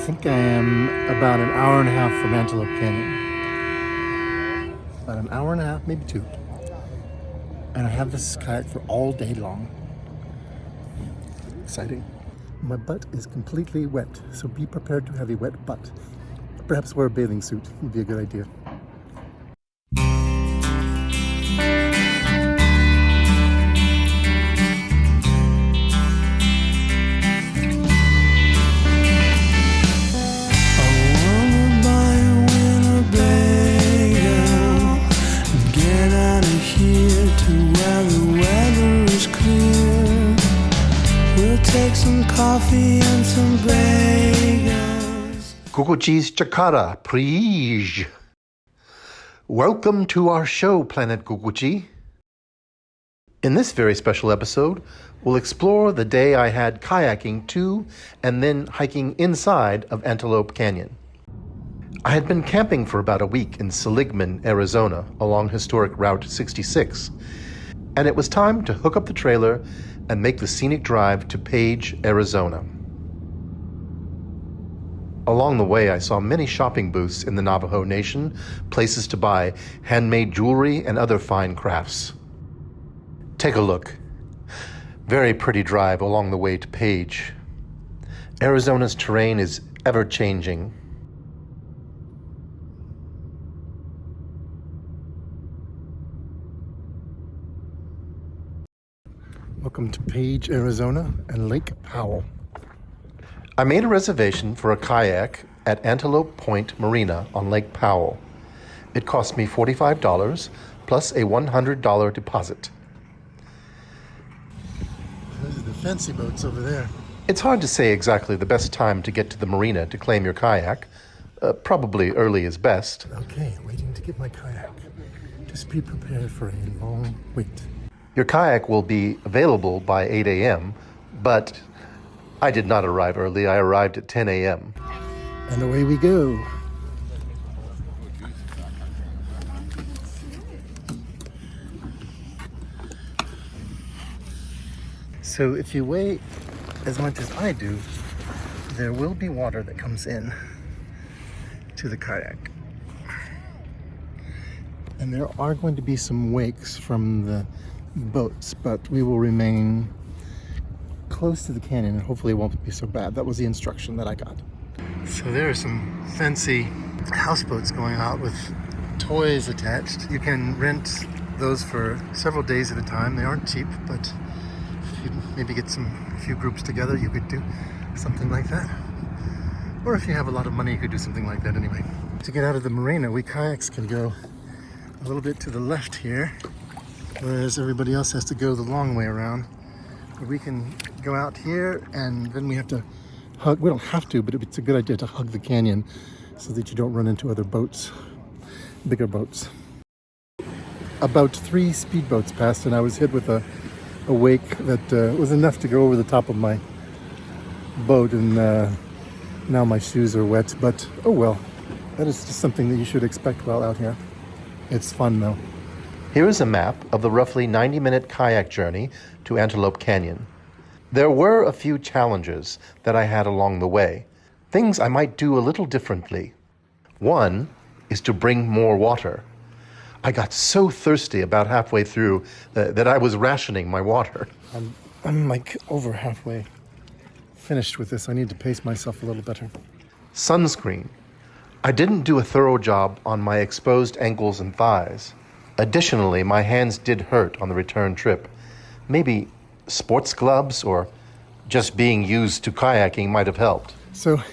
think I am about an hour and a half from Antelope Canyon. About an hour and a half, maybe 2. And I have this kayak for all day long. Exciting. My butt is completely wet, so be prepared to have a wet butt. Perhaps wear a bathing suit would be a good idea. Coffee and some bagels. Gugu-Gee's Chakara, please. Welcome to our show, Planet Gugu-Gee. In this very special episode, we'll explore the day I had kayaking to and then hiking inside of Antelope Canyon. I had been camping for about a week in Seligman, Arizona, along historic Route 66, and it was time to hook up the trailer and make the scenic drive to Page, Arizona. Along the way, I saw many shopping booths in the Navajo Nation, places to buy handmade jewelry and other fine crafts. Take a look. Very pretty drive along the way to Page. Arizona's terrain is ever-changing. Welcome to Page, Arizona and Lake Powell. I made a reservation for a kayak at Antelope Point Marina on Lake Powell. It cost me $45 plus a $100 deposit. Those are the fancy boats over there. It's hard to say exactly the best time to get to the marina to claim your kayak. Probably early is best. Okay, waiting to get my kayak. Just be prepared for a long wait. Your kayak will be available by 8 a.m., but I did not arrive early. I arrived at 10 a.m. And away we go. So if you weigh as much as I do, there will be water that comes in to the kayak. And there are going to be some wakes from the boats, but we will remain close to the canyon and hopefully it won't be so bad. That was the instruction that I got. So there are some fancy houseboats going out with toys attached. You can rent those for several days at a time. They aren't cheap, but if you maybe get a few groups together, you could do something like that. Or if you have a lot of money, you could do something like that anyway. To get out of the marina, we kayaks can go a little bit to the left here, whereas everybody else has to go the long way around. But we can go out here and then we have to hug, we don't have to, but it's a good idea to hug the canyon so that you don't run into other boats, bigger boats. About 3 speedboats passed and I was hit with a wake that was enough to go over the top of my boat, and now my shoes are wet, but oh well. That is just something that you should expect while out here. It's fun though. Here is a map of the roughly 90-minute kayak journey to Antelope Canyon. There were a few challenges that I had along the way, things I might do a little differently. One is to bring more water. I got so thirsty about halfway through that I was rationing my water. I'm like over halfway finished with this. I need to pace myself a little better. Sunscreen. I didn't do a thorough job on my exposed ankles and thighs. Additionally, my hands did hurt on the return trip. Maybe sports gloves or just being used to kayaking might have helped. So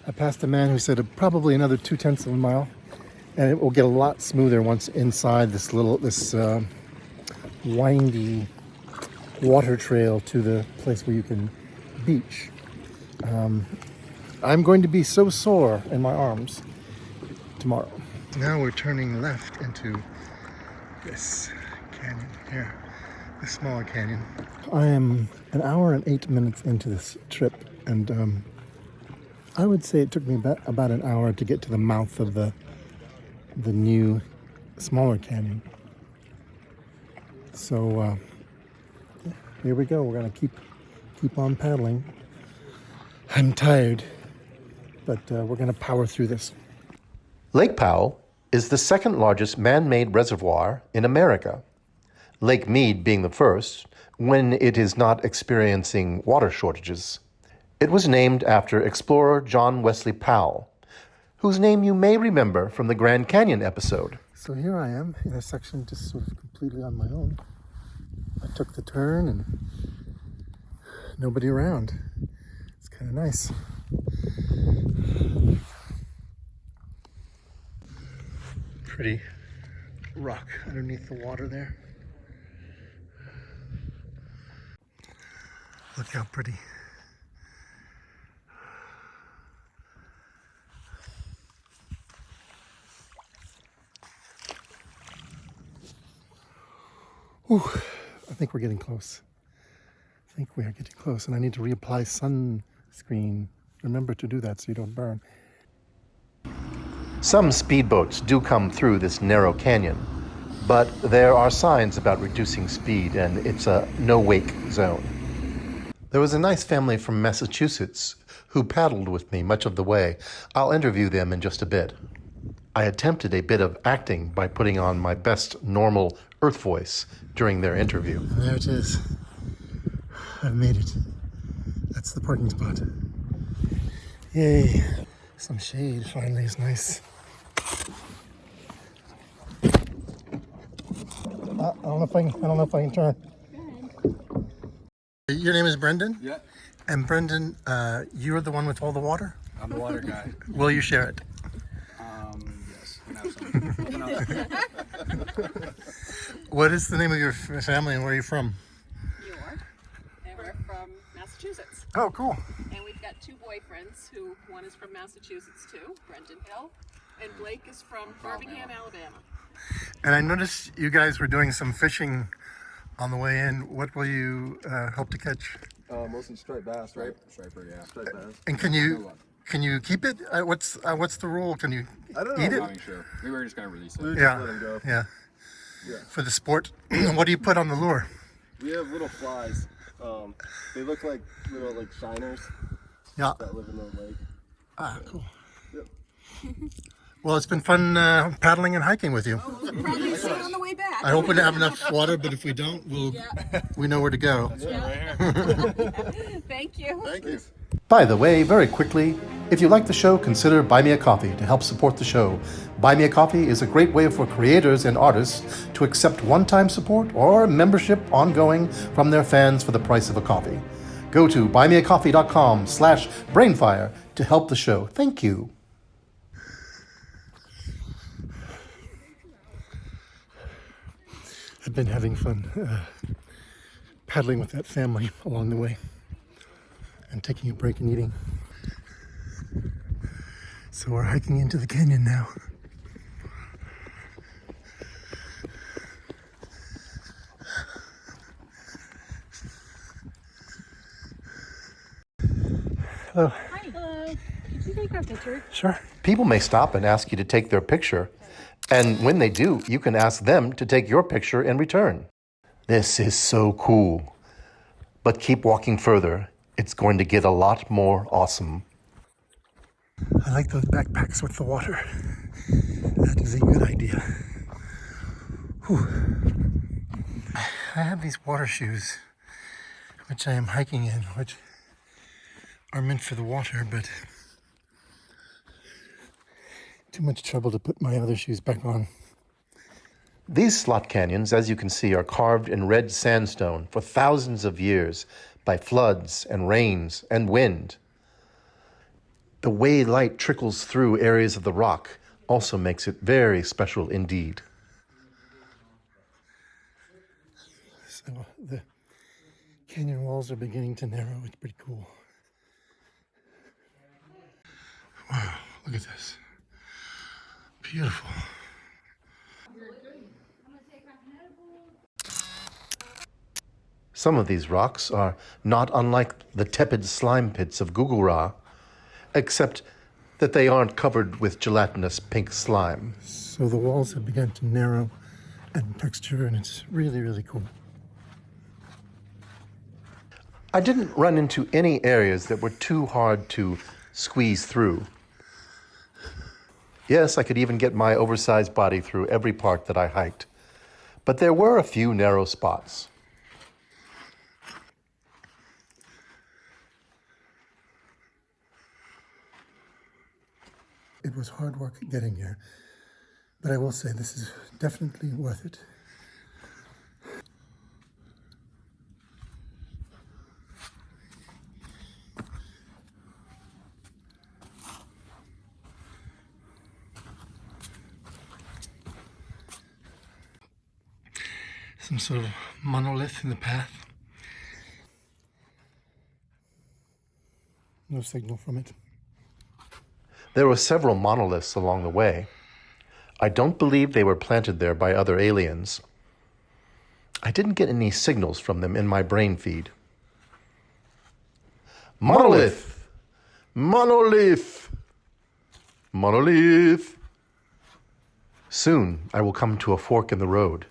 I passed a man who said probably another 0.2 of a mile, and it will get a lot smoother once inside this windy water trail to the place where you can beach. I'm going to be so sore in my arms tomorrow. Now we're turning left into this canyon here, this smaller canyon. I am an hour and 8 minutes into this trip, and I would say it took me about an hour to get to the mouth of the new, smaller canyon. So here we go. We're gonna keep on paddling. I'm tired. but we're going to power through this. Lake Powell is the second largest man-made reservoir in America, Lake Mead being the first when it is not experiencing water shortages. It was named after explorer John Wesley Powell, whose name you may remember from the Grand Canyon episode. So here I am in a section just sort of completely on my own. I took the turn and nobody around. It's kind of nice. Pretty rock underneath the water there. Look how pretty. Whew, I think we're getting close. I think we are getting close, and I need to reapply sunscreen. Remember to do that so you don't burn. Some speedboats do come through this narrow canyon, but there are signs about reducing speed, and it's a no-wake zone. There was a nice family from Massachusetts who paddled with me much of the way. I'll interview them in just a bit. I attempted a bit of acting by putting on my best normal Earth voice during their interview. And there it is. I've made it. That's the parking spot. Yay. Some shade finally is nice. I don't know if I can turn. Your name is Brendan? Yeah, And Brendan, you're the one with all the water? I'm the water guy. Will you share it? Yes, you can have some. What is the name of your family and where are you from? New York, and we're from Massachusetts. Oh, cool. And we've got two boyfriends who, one is from Massachusetts too, Brendan Hill, and Blake is from Birmingham, Alabama. And I noticed you guys were doing some fishing on the way in. What will you hope to catch? Mostly striped bass, right? Striper, yeah. Striped bass. And can you keep it? What's the rule? Can you I don't know. eat it? I'm not sure. We were just gonna release it. Yeah, Let 'em go. yeah. Yeah. For the sport. What do you put on the lure? We have little flies. They look like little shiners Yeah. that live in the lake. Ah, cool. Yep. Well, it's been fun paddling and hiking with you. We'll probably see you on the way back. I hope we have enough water, but if we don't, we know where to go. Thank you. Thank you. By the way, very quickly, if you like the show, consider Buy Me a Coffee to help support the show. Buy Me a Coffee is a great way for creators and artists to accept one-time support or membership ongoing from their fans for the price of a coffee. Go to buymeacoffee.com/brainfire to help the show. Thank you. I've been having fun paddling with that family along the way and taking a break and eating. So we're hiking into the canyon now. Hello. Hi. Hello. Could you take our picture? Sure. People may stop and ask you to take their picture, and when they do, you can ask them to take your picture in return. This is so cool. But keep walking further. It's going to get a lot more awesome. I like those backpacks with the water. That is a good idea. Whew. I have these water shoes, which I am hiking in, which are meant for the water, but too much trouble to put my other shoes back on. These slot canyons, as you can see, are carved in red sandstone for thousands of years by floods and rains and wind. The way light trickles through areas of the rock also makes it very special indeed. So the canyon walls are beginning to narrow. It's pretty cool. Wow, look at this. Beautiful. Some of these rocks are not unlike the tepid slime pits of Gugu-Gee-ans, except that they aren't covered with gelatinous pink slime. So the walls have begun to narrow and texture, and it's really, really cool. I didn't run into any areas that were too hard to squeeze through. Yes, I could even get my oversized body through every part that I hiked. But there were a few narrow spots. It was hard work getting here, but I will say this is definitely worth it. Some sort of monolith in the path. No signal from it. There were several monoliths along the way. I don't believe they were planted there by other aliens. I didn't get any signals from them in my brain feed. Monolith! Monolith! Monolith! Soon I will come to a fork in the road,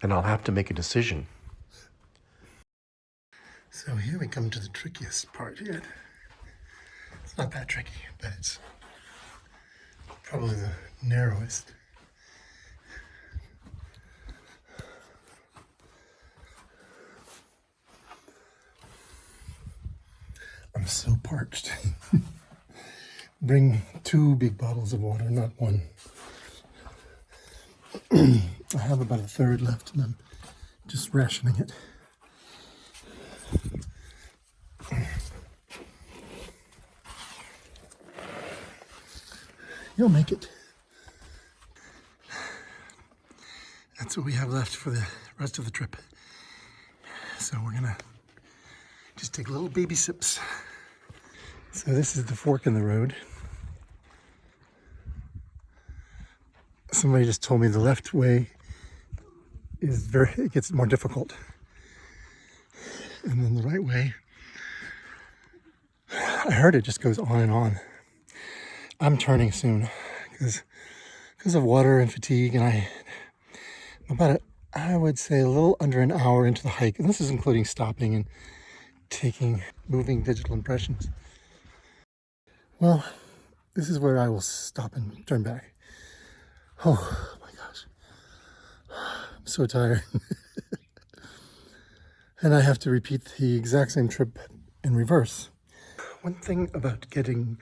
and I'll have to make a decision. So here we come to the trickiest part yet. It's not that tricky, but it's probably the narrowest. I'm so parched. Bring 2 big bottles of water, not 1. I have about a third left and I'm just rationing it. You'll make it. That's what we have left for the rest of the trip. So we're gonna just take little baby sips. So this is the fork in the road. Somebody just told me the left way is it gets more difficult. And then the right way, I heard it just goes on and on. I'm turning soon because of water and fatigue, and I would say a little under an hour into the hike, and this is including stopping and taking moving digital impressions. Well, this is where I will stop and turn back. Oh my gosh, I'm so tired. And I have to repeat the exact same trip in reverse. One thing about getting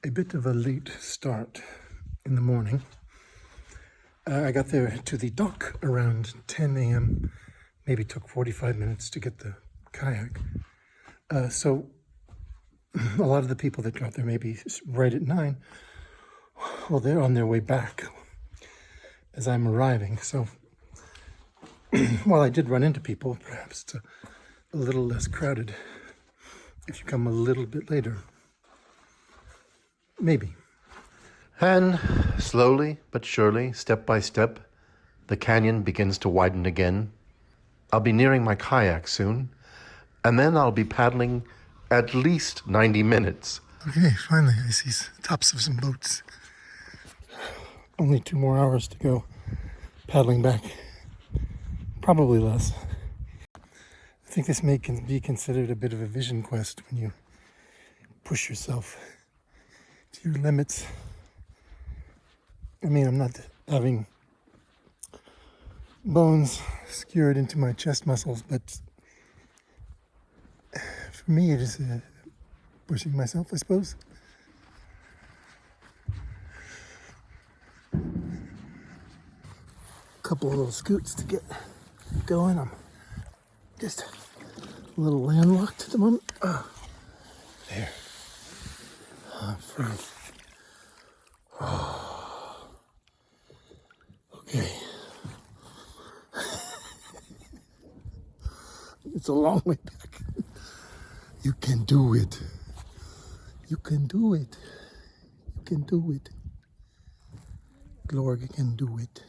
a bit of a late start in the morning, I got there to the dock around 10 a.m. Maybe took 45 minutes to get the kayak. So a lot of the people that got there maybe right at 9, well, they're on their way back as I'm arriving. So while I did run into people, perhaps it's a little less crowded if you come a little bit later. Maybe. And slowly but surely, step by step, the canyon begins to widen again. I'll be nearing my kayak soon, and then I'll be paddling at least 90 minutes. Okay, finally I see tops of some boats. Only 2 more hours to go paddling back. Probably less. I think this may be considered a bit of a vision quest when you push yourself to your limits. I mean, I'm not having bones skewered into my chest muscles, but for me it is pushing myself, I suppose. A couple of little scoots to get going. I'm just a little landlocked at the moment. Oh, there. I'm free. Oh. Okay. It's a long way back. You can do it. You can do it. You can do it. CLORG can do it.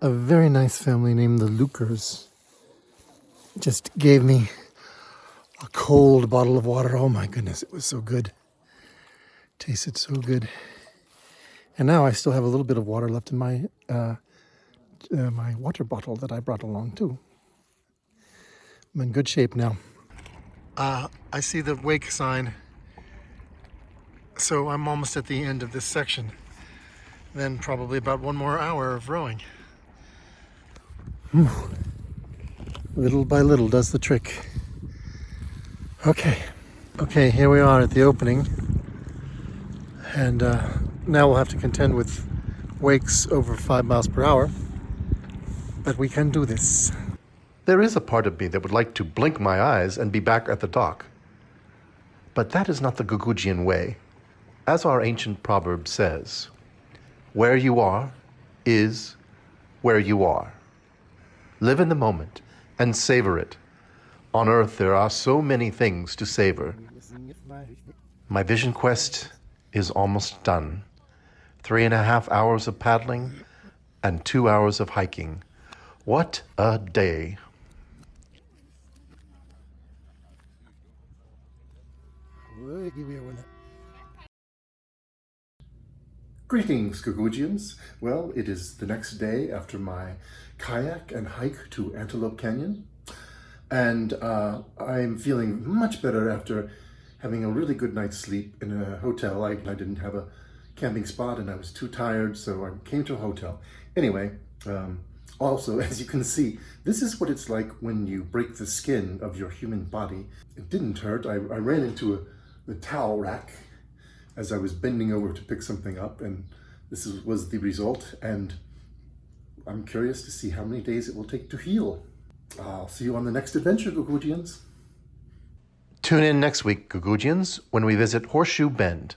A very nice family named the Lucers just gave me a cold bottle of water. Oh my goodness, it was so good. Tasted so good. And now I still have a little bit of water left in my my water bottle that I brought along too. I'm in good shape now. I see the wake sign So I'm almost at the end of this section. Then probably about 1 more hour of rowing. Little by little does the trick. Okay, here we are at the opening. And now we'll have to contend with wakes over 5 miles per hour. But we can do this. There is a part of me that would like to blink my eyes and be back at the dock. But that is not the Gugu-Gee-an way. As our ancient proverb says, where you are is where you are. Live in the moment and savor it. On Earth, there are so many things to savor. My vision quest is almost done. 3.5 hours of paddling and 2 hours of hiking. What a day. Greetings, Gugu-Gee-ans. Well, it is the next day after my kayak and hike to Antelope Canyon. And I'm feeling much better after having a really good night's sleep in a hotel. I didn't have a camping spot and I was too tired, so I came to a hotel. Anyway, also, as you can see, this is what it's like when you break the skin of your human body. It didn't hurt. I ran into the towel rack as I was bending over to pick something up, and this was the result. And I'm curious to see how many days it will take to heal. I'll see you on the next adventure, Gugu-Gee-ans. Tune in next week, Gugu-Gee-ans, when we visit Horseshoe Bend.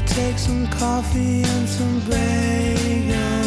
Take some coffee and some bagels.